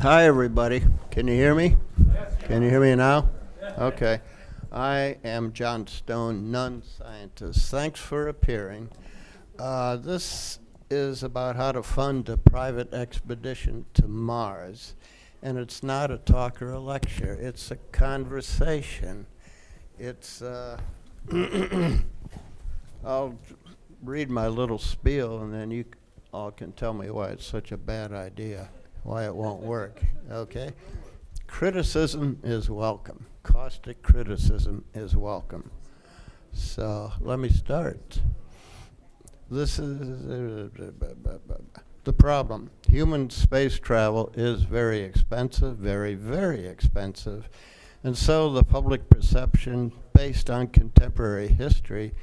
Hi, everybody. Can you hear me? Can you hear me now? Okay. I am John Stone, non-scientist. Thanks for appearing. This is about how to fund a private expedition to Mars. And it's not a talk or a lecture. It's a conversation. It's, I'll read my little spiel, and then you all can tell me why it's such a bad idea, why it won't work, okay? Criticism is welcome. Caustic criticism is welcome. So let me start. This is the problem. Human space travel is very expensive, very, very expensive. And so the public perception, based on contemporary history,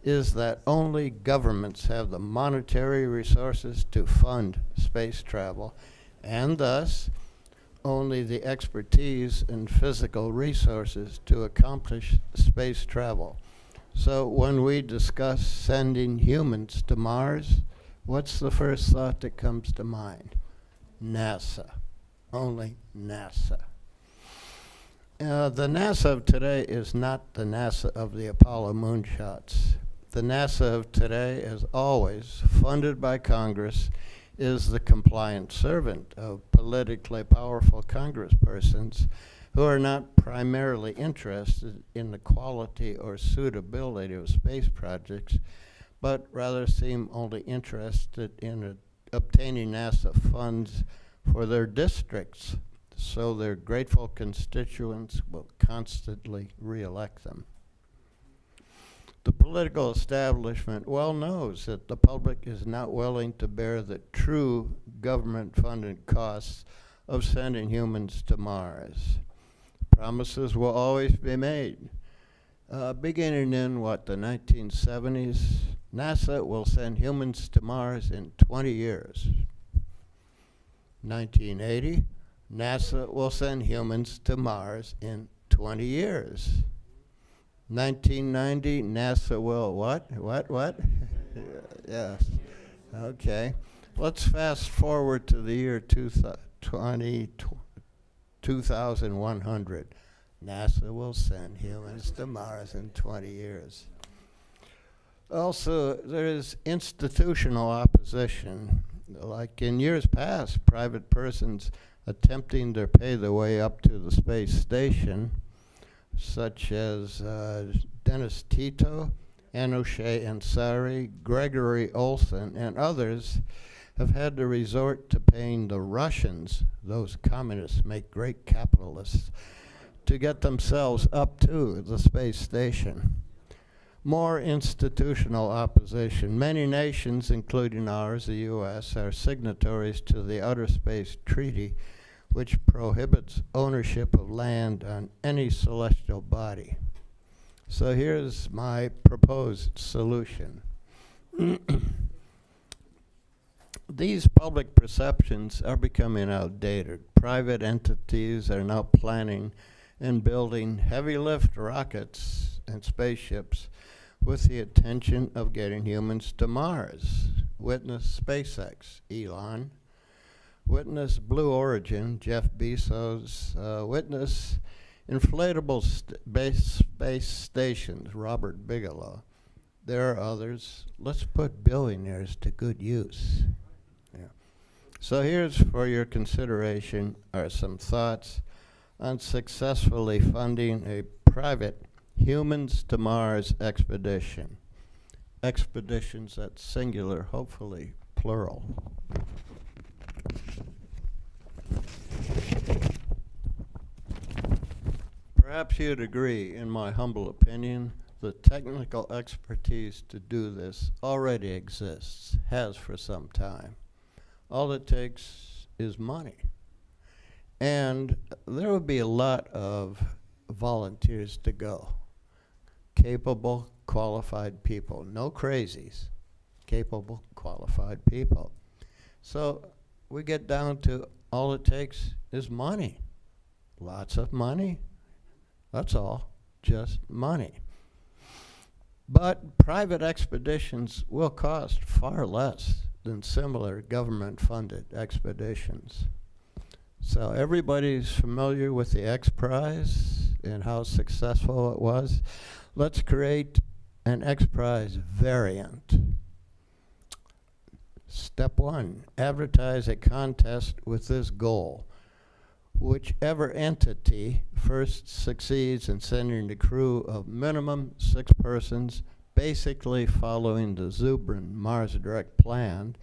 is that only governments have the monetary resources to fund space travel, and thus only the expertise and physical resources to accomplish space travel. So when we discuss sending humans to Mars, what's the first thought that comes to mind? NASA. Only NASA. The NASA of today is not the NASA of the Apollo moonshots. The NASA of today, as always, funded by Congress, is the compliant servant of politically powerful congresspersons who are not primarily interested in the quality or suitability of space projects, but rather seem only interested in obtaining NASA funds for their districts, so their grateful constituents will constantly re-elect them. The political establishment well knows that the public is not willing to bear the true government-funded costs of sending humans to Mars. Promises will always be made. Beginning in, the 1970s, NASA will send humans to Mars in 20 years. 1980, NASA will send humans to Mars in 20 years. 1990, NASA will what? Yes. Okay. Let's fast forward to the year 2100. NASA will send humans to Mars in 20 years. Also, there is institutional opposition. Like in years past, private persons attempting to pay their way up to the space station, such as Dennis Tito, Anousheh Ansari, Gregory Olson, and others, have had to resort to paying the Russians, those communists make great capitalists, to get themselves up to the space station. More institutional opposition. Many nations, including ours, the U.S., are signatories to the Outer Space Treaty, which prohibits ownership of land on any celestial body. So here's my proposed solution. These public perceptions are becoming outdated. Private entities are now planning and building heavy lift rockets and spaceships with the intention of getting humans to Mars. Witness SpaceX, Elon. Witness Blue Origin, Jeff Bezos. Witness inflatable space stations, Robert Bigelow. There are others. Let's put billionaires to good use. Yeah. So here's for your consideration are some thoughts on successfully funding a private humans to Mars expedition. Expeditions, that's singular, hopefully plural. Perhaps you'd agree, in my humble opinion, the technical expertise to do this already exists, has for some time. All it takes is money. And there would be a lot of volunteers to go. Capable, qualified people. No crazies. Capable, qualified people. So we get down to all it takes is money. Lots of money. That's all. Just money. But private expeditions will cost far less than similar government-funded expeditions. So everybody's familiar with the X Prize and how successful it was. Let's create an X Prize variant. Step 1, advertise a contest with this goal. Whichever entity first succeeds in sending a crew of minimum 6 persons, basically following the Zubrin Mars Direct plan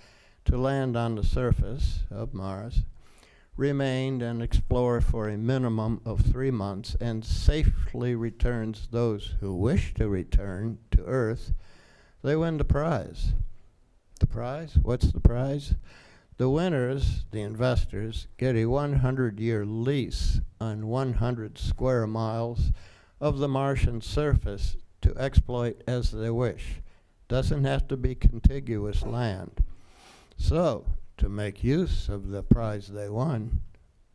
to land on the surface of Mars, remained and explore for a minimum of 3 months and safely returns those who wish to return to Earth, they win the prize. The prize? What's the prize? The winners, the investors, get a 100-year lease on 100 square miles of the Martian surface to exploit as they wish. Doesn't have to be contiguous land. So, to make use of the prize they won,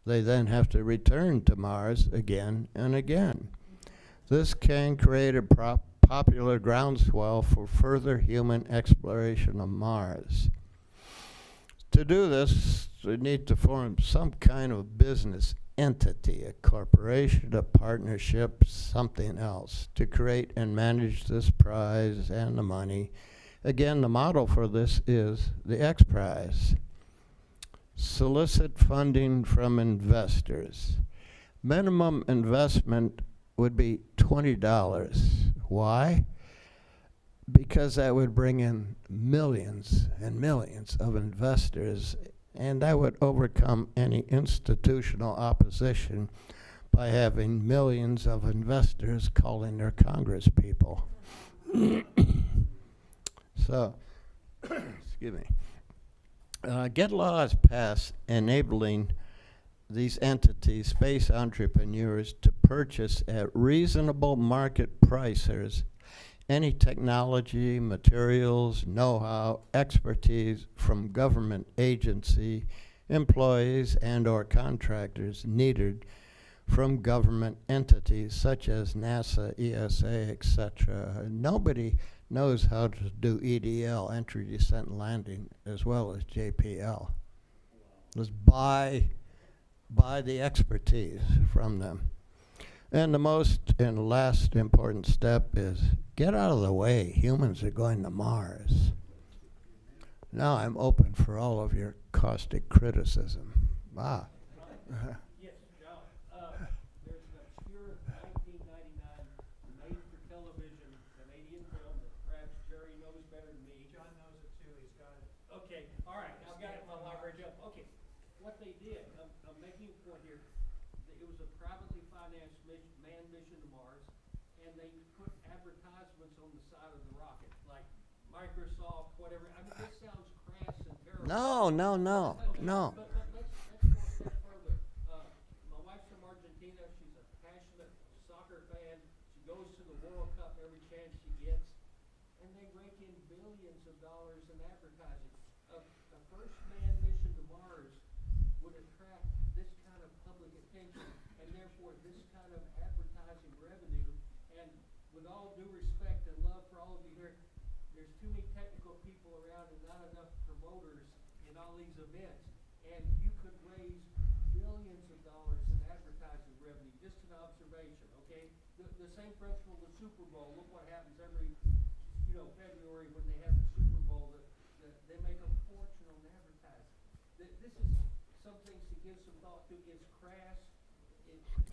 they then have to return to Mars again and again. This can create a popular groundswell for further human exploration of Mars. To do this, we need to form some kind of business entity, a corporation, a partnership, something else, to create and manage this prize and the money. Again, the model for this is the X Prize. Solicit funding from investors. Minimum investment would be $20. Why? Because that would bring in millions and millions of investors, and that would overcome any institutional opposition by having millions of investors calling their Congress people. So, excuse me. Get laws passed enabling these entities, space entrepreneurs, to purchase at reasonable market prices any technology, materials, know-how, expertise from government agency, employees, and or contractors needed from government entities such as NASA, ESA, etc. Nobody knows how to do EDL, entry, descent, and landing, as well as JPL. Let's buy the expertise from them. And the most and last important step is get out of the way. Humans are going to Mars. Now I'm open for all of your caustic criticism. Yes, John. There's an obscure 1999 made-for-television Canadian film that perhaps Jerry knows better than me. John knows it too, he's got it. Okay, all right, I've got it in my library up. Okay, what they did, I'm making a point here, that it was a privately financed manned mission to Mars, and they put advertisements on the side of the rocket, like Microsoft, whatever. I mean, this sounds crass and terrible. No. But let's go a step further. My wife's from Argentina. She's a passionate soccer fan. She goes to the World Cup every chance she gets, and they rake in billions of dollars in advertising. A first manned mission to Mars would attract this kind of public attention, and therefore this kind of advertising revenue. And with all due respect and love for all of you here, there's too many technical people around and not enough promoters in all these events. And you could raise billions of dollars in advertising revenue, just an observation, okay? The same principle with Super Bowl. Look what happens every, February when they have the Super Bowl. They make a fortune on advertising. This is some things to give some thought to. It's crass.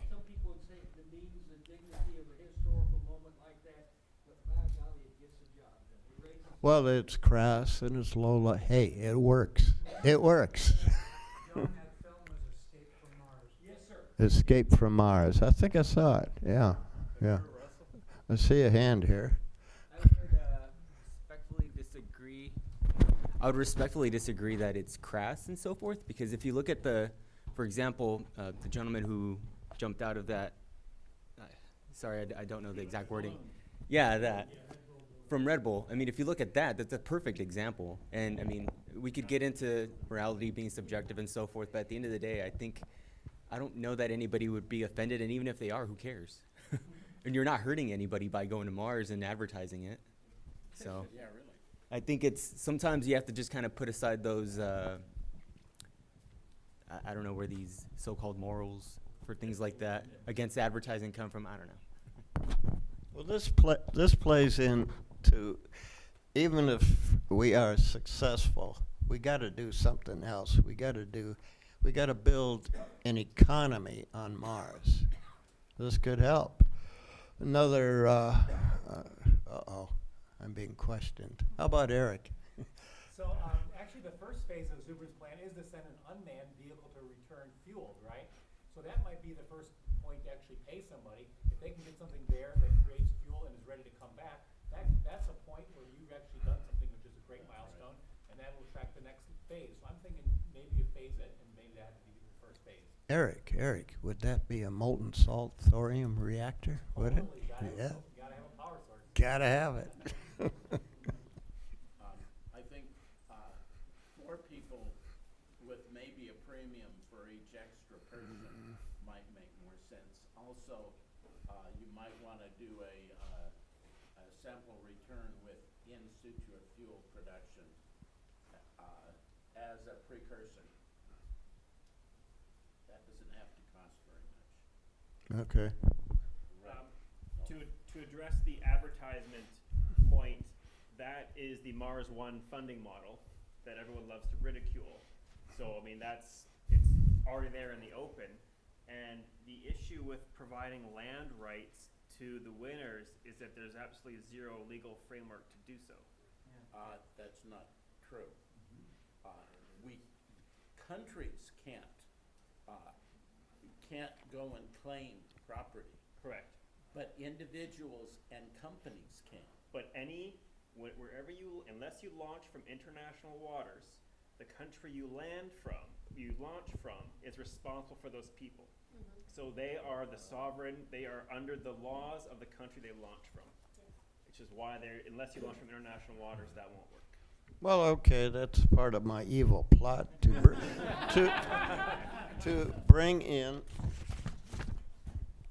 Some people would say it demeans the dignity of a historical moment like that, but by golly, it gets the job done. It raises. Well, it's crass and it's low. Hey, it works. It works. John, that film was Escape from Mars. Yes, sir. Escape from Mars. I think I saw it. Yeah. I see a hand here. I would respectfully disagree that it's crass and so forth, because if you look at for example, the gentleman who jumped out of that, sorry, I don't know the exact wording. Yeah, that. From Red Bull. I mean, if you look at that, that's a perfect example. And I mean, we could get into morality being subjective and so forth, but at the end of the day, I don't know that anybody would be offended, and even if they are, who cares? And you're not hurting anybody by going to Mars and advertising it. So Yeah, really. I think sometimes you have to just kind of put aside those, I don't know where these so-called morals for things like that against advertising come from. I don't know. Well, this plays into, even if we are successful, we got to do something else. We got to build an economy on Mars. This could help. Another, uh-oh, I'm being questioned. How about Eric? So actually, the first phase of the Super's plan is to send an unmanned vehicle to return fuel, right? So that might be the first point to actually pay somebody. If they can get something there that creates fuel and is ready to come back, that's a point where you've actually done something, which is a great milestone, and that will track the next phase. So I'm thinking maybe you phase it, and maybe that would be the first phase. Eric, would that be a molten salt thorium reactor? Would it? Totally, Yeah, gotta have a power source. gotta have it. I think for people with maybe a premium for each extra person might make more sense. Also, you might want to do a sample return with in situ fuel production as a precursor. That doesn't have to cost very much. Okay. To address the advertisement point, that is the Mars One funding model that everyone loves to ridicule. So, I mean, it's already there in the open. And the issue with providing land rights to the winners is that there's absolutely zero legal framework to do so. That's not true. Countries can't go and claim property, Correct. but individuals and companies can. But wherever unless you launch from international waters, the country you launch from is responsible for those people. So they are the sovereign, they are under the laws of the country they launch from. Which is why unless you launch from international waters, that won't work. Well, okay, that's part of my evil plot to bring in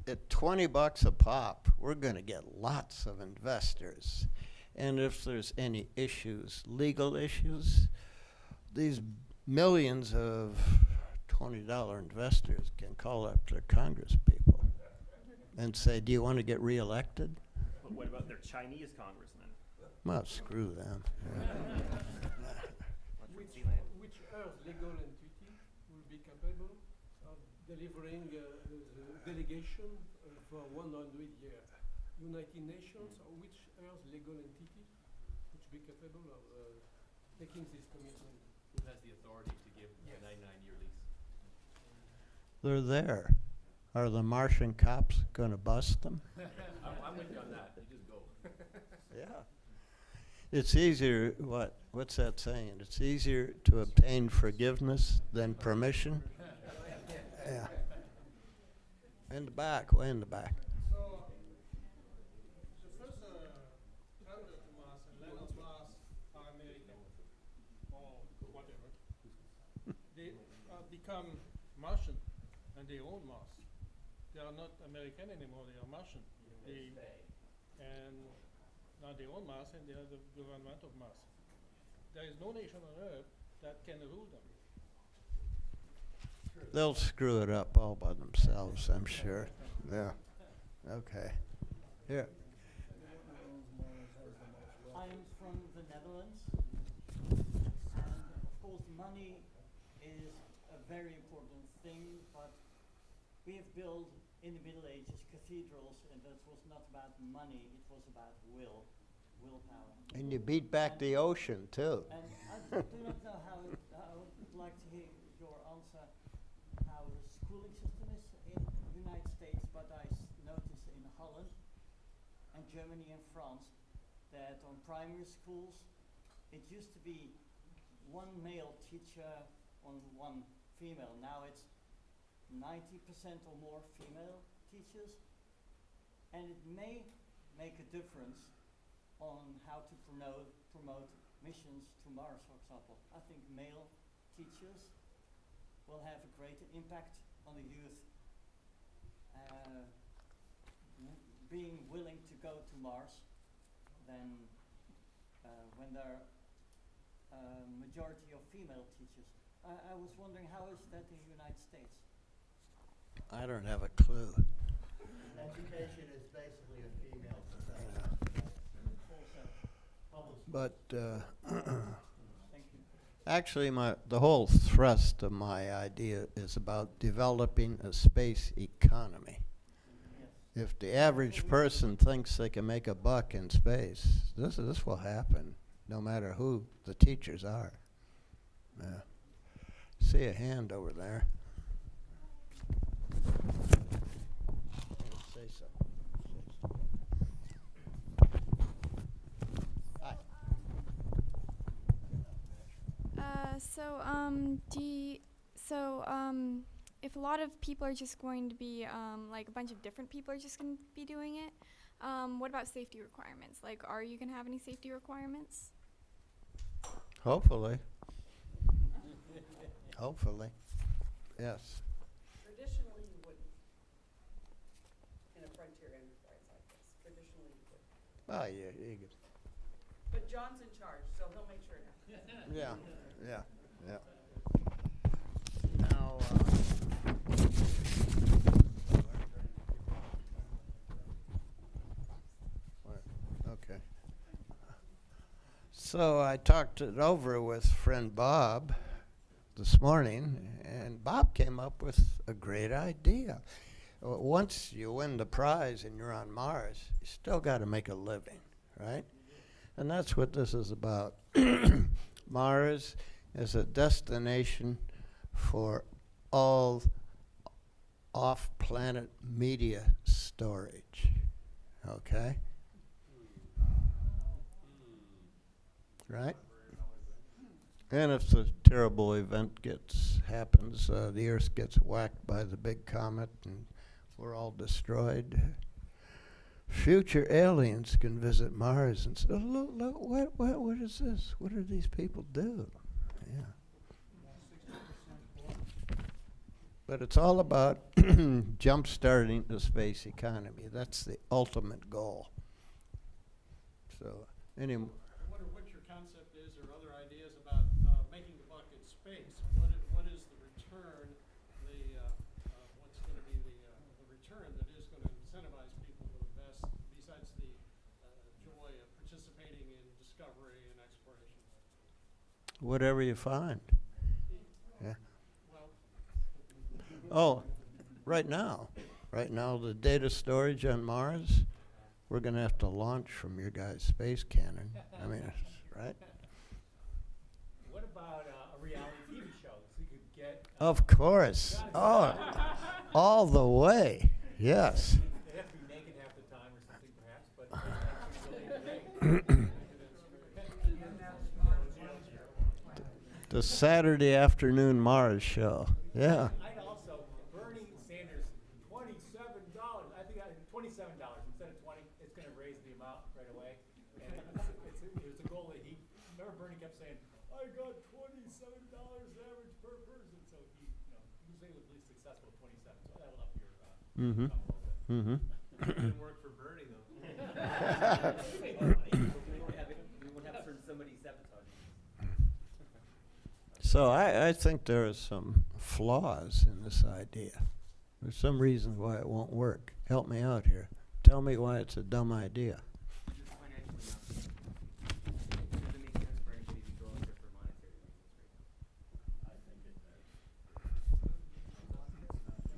at $20 a pop. We're going to get lots of investors, and if there's any issues, legal issues, these millions of $20 investors can call up their Congress people and say, "Do you want to get reelected?" But what about their Chinese congressmen? Well, screw them. Which Earth legal entity will be capable of delivering the delegation for 100 years? United Nations, or which Earth legal entity which be capable of taking this commitment? Who has the authority to give a 99-year lease? They're there. Are the Martian cops going to bust them? I'm with you on that. You just go. Yeah. It's easier, what's that saying? It's easier to obtain forgiveness than permission? Yeah. In the back, way in the back. So, the first traveler to Mars and land on Mars are American, or whatever. They become Martian, and they own Mars. They are not American anymore, they are Martian. And now they own Mars, and they are the government of Mars. There is no nation on Earth that can rule them. They'll screw it up all by themselves, I'm sure. Yeah. Okay. Here. I'm from the Netherlands, and of course money is a very important thing, but we have built in the Middle Ages cathedrals, and that was not about money, it was about willpower. And you beat back the ocean, too. And I do not know how, I would like to hear your answer, how the schooling system is in the United States, but I noticed in Holland and Germany and France that on primary schools, it used to be one male teacher on one female. Now it's 90% or more female teachers, and it may make a difference on how to promote missions to Mars, for example. I think male teachers will have a greater impact on the youth being willing to go to Mars than when there are majority of female teachers. I was wondering, how is that in the United States? I don't have a clue. Education is basically a female But Thank you. actually, the whole thrust of my idea is about developing a space economy. Yes. If the average person thinks they can make a buck in space, this will happen, no matter who the teachers are. Yeah. See a hand over there. Say something. Hi. If a lot of people are just going to be, like a bunch of different people are just going to be doing it, what about safety requirements? Like, are you going to have any safety requirements? Hopefully. Hopefully. Yes. Traditionally, you wouldn't. In a frontier enterprise like this, traditionally you wouldn't. Oh, yeah. But John's in charge, so he'll make sure it happens. Yeah. Now, okay. So I talked it over with friend Bob this morning, and Bob came up with a great idea. Once you win the prize and you're on Mars, you still got to make a living, right? And that's what this is about. Mars is a destination for all off-planet media storage, okay? Right? And if the terrible event happens, the Earth gets whacked by the big comet and we're all destroyed, future aliens can visit Mars and say, oh, look, what is this? What do these people do? Yeah. But it's all about jump-starting the space economy. That's the ultimate goal. So, I wonder what your concept is or other ideas about making the buck in space. What is the return, what's going to be the return that is going to incentivize people to invest besides the joy of participating in discovery and exploration? whatever you find. Yeah. Well, Oh, right now, the data storage on Mars, we're going to have to launch from your guys' space cannon. I mean, right? What about a reality TV show? So you could get. Of course. Oh, all the way. Yes. They have to be naked half the time or something, perhaps, but actually really great. The Saturday afternoon Mars show. Yeah. I'd also, Bernie Sanders, $27. I think $27 instead of 20. It's going to raise the amount right away. And it was a goal that remember Bernie kept saying, I got $27 average per person. So he was able to be successful at 27. So that will up your Mm-hmm. income a little bit. Mm-hmm. Didn't work for Bernie though. We won't have somebody sabotaging. So I think there are some flaws in this idea. There's some reasons why it won't work. Help me out here. Tell me why it's a dumb idea. Just financially not. It doesn't make sense for anybody to go out there for monetary reasons right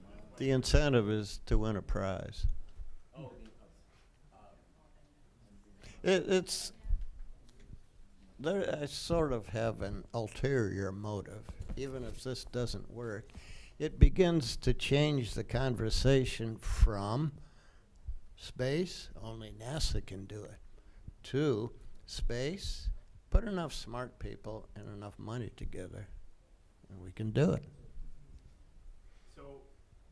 now. The incentive is to win a prize. I sort of have an ulterior motive. Even if this doesn't work, it begins to change the conversation from space, only NASA can do it, to space, put enough smart people and enough money together, and we can do it. So,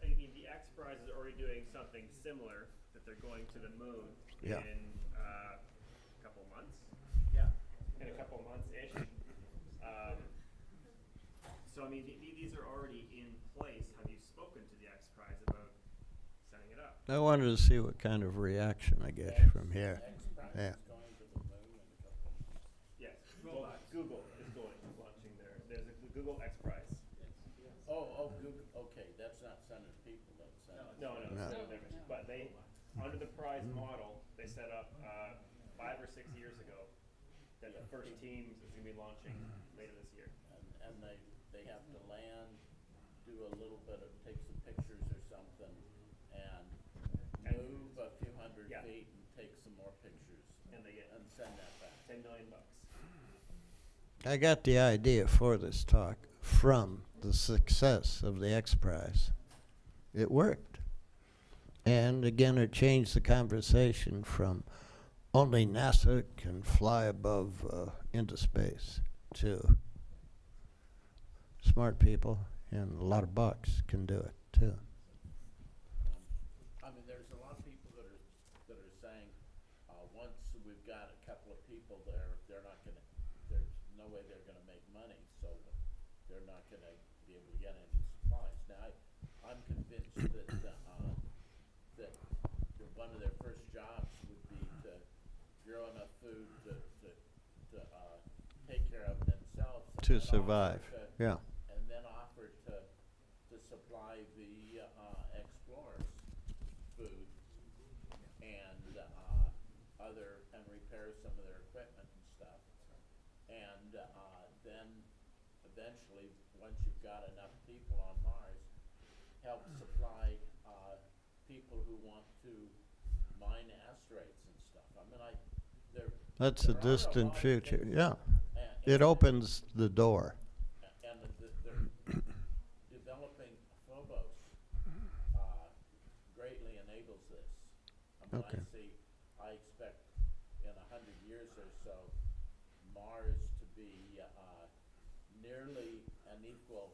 I mean, the X Prize is already doing something similar, that they're going to the moon Yeah. in a couple months. Yeah. In a couple months-ish. So, I mean, these are already in place. Have you spoken to the X Prize about setting it up? I wanted to see what kind of reaction I get from here. Yeah. Yes. Well, Google is launching there's a Google X Prize. Okay, that's not sending people, that's sending. No, no, No. it's no different. But they, under the prize model, they set up 5 or 6 years ago that the first team is gonna be launching later this year. And they have to land, do a little bit of, take some pictures or something, and move a few hundred Yeah. feet and take some more pictures. And they get And send that back. $10 million. I got the idea for this talk from the success of the X Prize. It worked. And again, it changed the conversation from only NASA can fly above into space to smart people and a lot of bucks can do it too. I mean, there's a lot of people that are saying, once we've got a couple of people there, they're not gonna, there's no way they're gonna make money, so they're not gonna be able to get any supplies. Now, I'm convinced that, that one of their first jobs would be to grow enough food to take care of themselves. and To then offer survive, to- yeah. And then offer to supply the explorers food and and repair some of their equipment and stuff. And then eventually, once you've got enough people on Mars, help supply people who want to mine asteroids and stuff. I mean, That's a there are distant lot of future, things- yeah. and- It opens the door. and they're developing Phobos greatly enables this. I mean, Okay. I expect in 100 years or so, Mars to be nearly an equal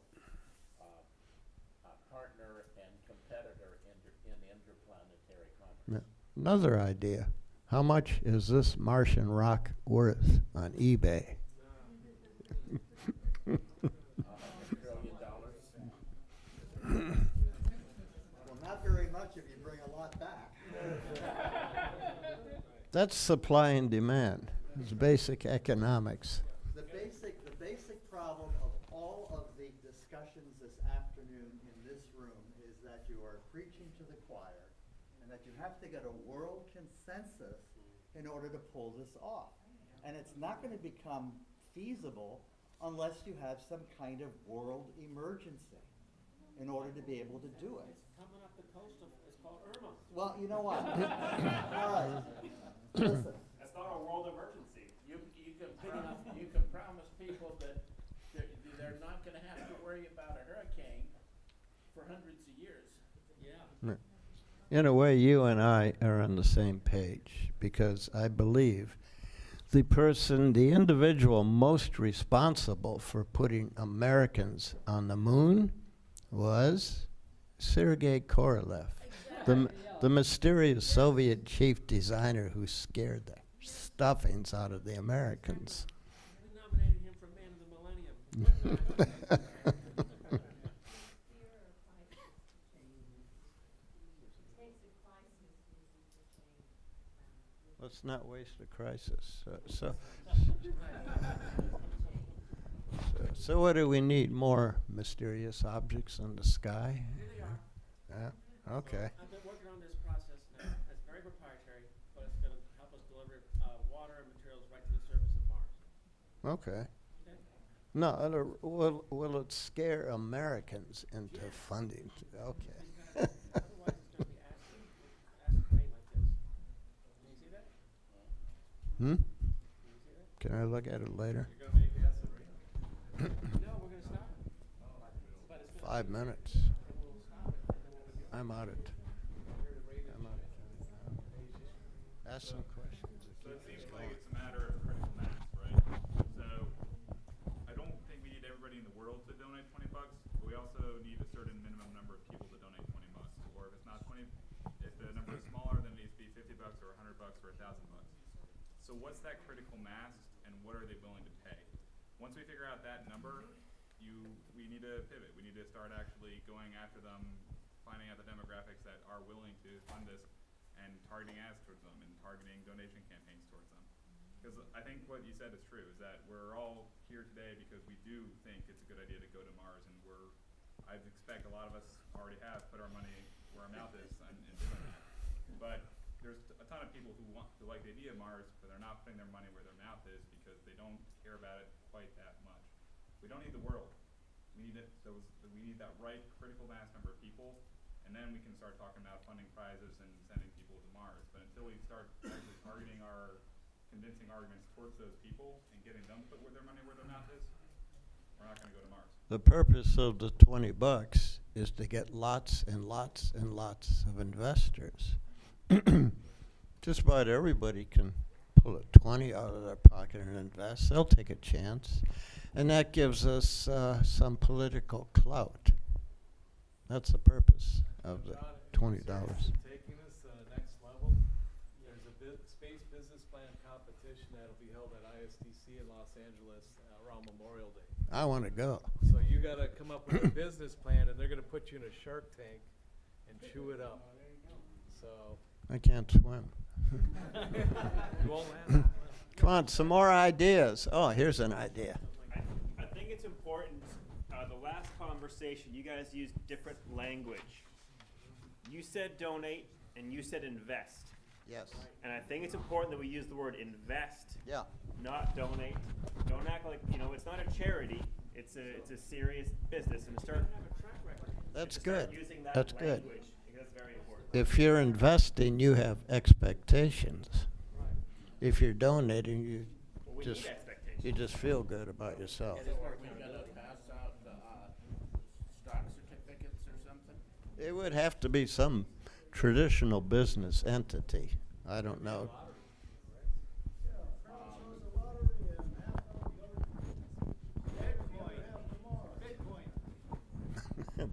partner and competitor in interplanetary commerce. Yeah. Another idea. How much is this Martian rock worth on eBay? $100 trillion. Well, not very much if you bring a lot back. That's supply and demand. It's basic economics. The basic problem of all of the discussions this afternoon in this room is that you are preaching to the choir and that you have to get a world consensus in order to pull this off. And it's not going to become feasible unless you have some kind of world emergency in order to be able to do it. Coming up the coast of, it's called Irma. Well, you know what? All right. Listen, That's not a world emergency. You can promise people that they're not gonna have to worry about a hurricane for hundreds of years. Yeah. In a way, you and I are on the same page because I believe the individual most responsible for putting Americans on the moon was Sergei Korolev, the mysterious Soviet chief designer who scared the stuffings out of the Americans. We nominated him for Man of the Millennium. Let's not waste a crisis. So what do we need? More mysterious objects in the sky? Here they are. Yeah, okay. I've been working on this process now. It's very proprietary, but it's gonna help us deliver water and materials right to the surface of Mars. Okay. Okay? No, will it scare Americans into funding? Okay. Otherwise, it's gonna be acid rain like this. Can you see that? Hmm? Can you see that? Can I look at it later? You're gonna make acid rain? No, we're gonna stop it. But it's gonna, 5 minutes. and we'll stop it, and then we'll review I'm out of time. I'm out of time. Ask some questions. So it seems like it's a matter of critical mass, right? So I don't think we need everybody in the world to donate $20, but we also need a certain minimum number of people to donate $20. Or if it's not 20, if the number is smaller, then it needs to be $50 or $100 or $1,000. So what's that critical mass, and what are they willing to pay? Once we figure out that number, we need to pivot. We need to start actually going after them, finding out the demographics that are willing to fund this, and targeting ads towards them, and targeting donation campaigns towards them. Because I think what you said is true, is that we're all here today because we do think it's a good idea to go to Mars, and we're I expect a lot of us already have put our money where our mouth is in doing that. But there's a ton of people who like the idea of Mars, but they're not putting their money where their mouth is because they don't care about it quite that much. We don't need the world. We need we need that right critical mass number of people, and then we can start talking about funding prizes and sending people to Mars. But until we start actually targeting our convincing arguments towards those people and getting them to put their money where their mouth is, we're not going to go to Mars. The purpose of the $20 is to get lots and lots and lots of investors. Just about everybody can pull a 20 out of their pocket and invest. They'll take a chance. And that gives us some political clout. That's the purpose of the $20. Taking this to the next level, there's a space business plan competition that'll be held at ISTC in Los Angeles around Memorial Day. I want to go. So you gotta come up with a business plan, and they're gonna put you in a Shark Tank and chew it up. So I can't swim. you won't land. Come on, some more ideas. Oh, here's an idea. I think it's important, the last conversation, you guys used different language. You said donate, and you said invest. Yes. And I think it's important that we use the word invest, Yeah. not donate. Don't act like, it's not a charity, it's a serious business, and start That's and start good. using that That's good. language, because that's very important. If you're investing, you have expectations. If you're donating, you Well, we just need expectations. you just feel good about yourself. We gotta pass out, stock certificates or something? It would have to be some traditional business entity. I don't know.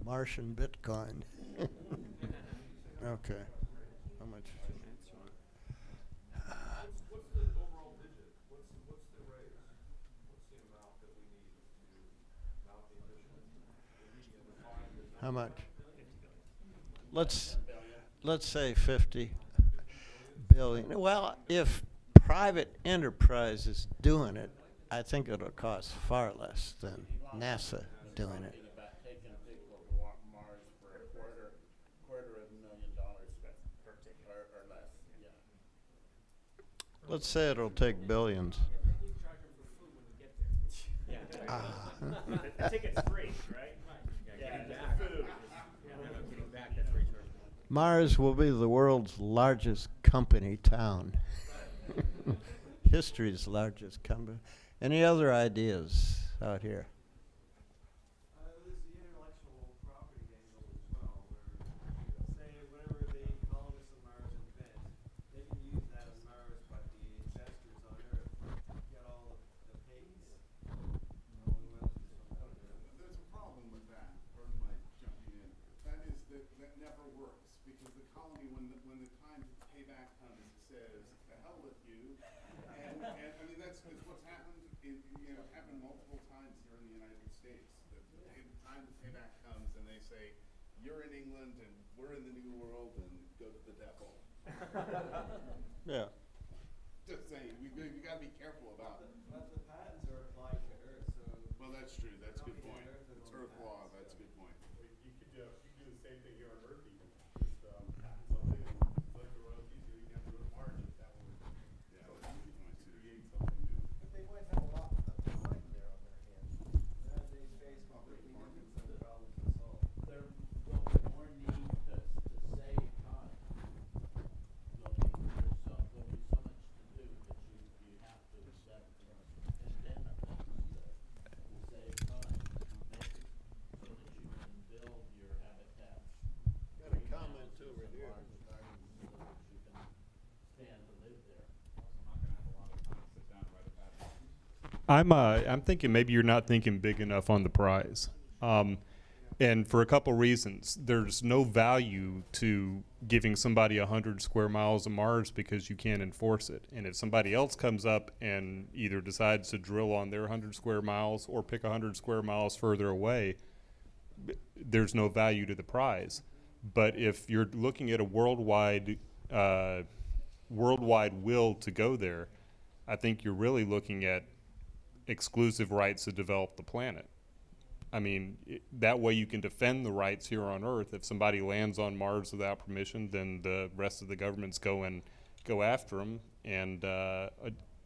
Martian Bitcoin. Okay. How much? What's the overall budget? What's the raise? What's the amount that we need to mount the ambition? How much? Let's say 50 billion. Well, if private enterprise is doing it, I think it'll cost far less than NASA doing it. About taking people to Mars for a quarter of $1,000,000 or less, yeah. Let's say it'll take billions. Yeah. The ticket's free, right? Yeah, the food. Getting back, that's where you charge. Mars will be the world's largest company town. History's largest company. Any other ideas out here? There's the intellectual property angle as well, where, say, whatever the colonists of Mars invent, they can use that on Mars, but the investors on Earth get all the pays. There's a problem with that, pardon my jumping in. That is that never works, because the colony, when the time to pay back comes, says, "To hell with you." And I mean, that's what's happened. Happened multiple times here in the United States. The time to pay back comes, and they say, "You're in England, and we're in the New World, and go to the devil." Yeah. Just saying, we got to be careful about it. But the patents are applied to Earth, so. Well, that's true. That's a good point. It's Earth law. That's a good point. You could do the same thing here on Earth even, just patent something and collect the royalties, you don't have to go to Mars if that would Yeah, that's a good point too. create something new. But they might have a lot of time there on their hands. As they face completely different set of problems to solve. There will be more need to save time. There'll be so much to do that you have to accept indemnities to save time, make it so that you can build your habitat. Got a comment over here. Large gardens so that you can stand to live there. I'm not going to have a lot of time to sit down and write a patent. I'm thinking maybe you're not thinking big enough on the prize. And for a couple reasons. There's no value to giving somebody 100 square miles of Mars because you can't enforce it. And if somebody else comes up and either decides to drill on their 100 square miles or pick 100 square miles further away, there's no value to the prize. But if you're looking at a worldwide will to go there, I think you're really looking at exclusive rights to develop the planet. I mean, that way you can defend the rights here on Earth. If somebody lands on Mars without permission, then the rest of the governments go after them. And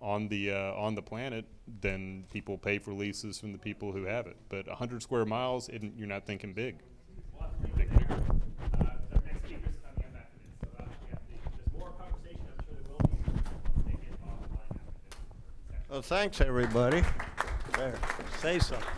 on the planet, then people pay for leases from the people who have it. But 100 square miles, you're not thinking big. We'll have to leave it there. Our next speaker's coming up after this, so there's more conversation, I'm sure there will be. I'll take it offline after this. Well, thanks, everybody. There, say something.